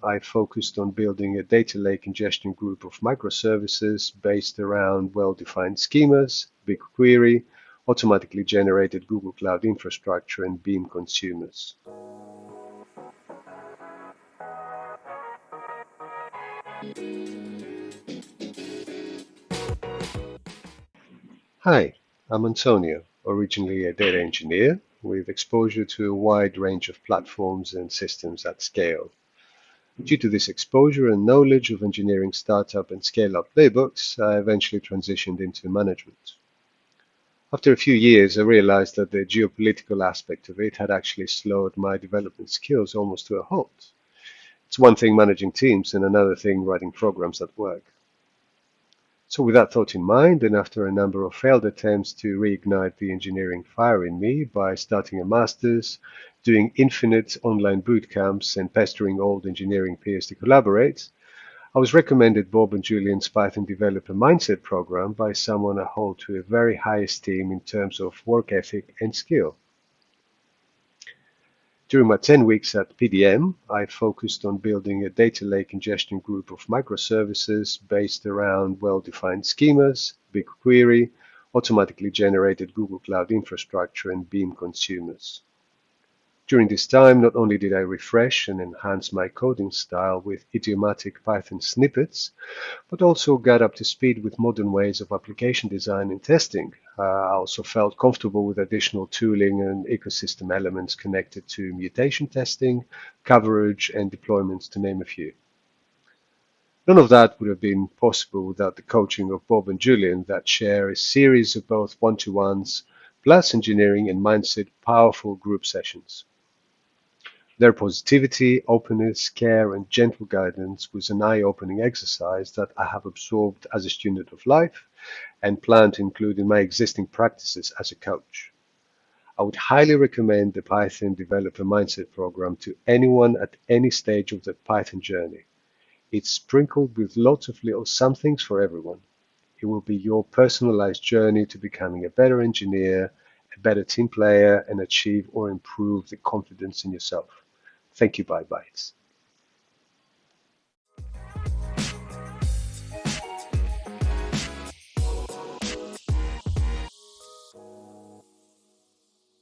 I focused on building a data lake ingestion group of microservices based around well-defined schemas, BigQuery, automatically generated Google Cloud infrastructure, and Beam consumers. Hi, I'm Antonio, originally a data engineer with exposure to a wide range of platforms and systems at scale. Due to this exposure and knowledge of engineering startup and scale-up playbooks, I eventually transitioned into management. After a few years, I realized that the geopolitical aspect of it had actually slowed my development skills almost to a halt. It's one thing managing teams and another thing writing programs at work. So with that thought in mind, and after a number of failed attempts to reignite the engineering fire in me by starting a master's, doing infinite online boot camps, and pestering old engineering peers to collaborate, I was recommended Bob and Julian's Python Developer Mindset program by someone I hold to a very high esteem in terms of work ethic and skill. During my 10 weeks at PDM, I focused on building a data lake ingestion group of microservices based around well-defined schemas, BigQuery, automatically generated Google Cloud infrastructure, and Beam consumers. During this time, not only did I refresh and enhance my coding style with idiomatic Python snippets, but also got up to speed with modern ways of application design and testing. I also felt comfortable with additional tooling and ecosystem elements connected to mutation testing, coverage, and deployments, to name a few. None of that would have been possible without the coaching of Bob and Julian that share a series of both one-to-ones plus engineering and mindset powerful group sessions. Their positivity, openness, care, and gentle guidance was an eye-opening exercise that I have absorbed as a student of life and plan to include in my existing practices as a coach. I would highly recommend the Python Developer Mindset program to anyone at any stage of the Python journey. It's sprinkled with lots of little somethings for everyone. It will be your personalized journey to becoming a better engineer, a better team player, and achieve or improve the confidence in yourself. Thank you, Pybites.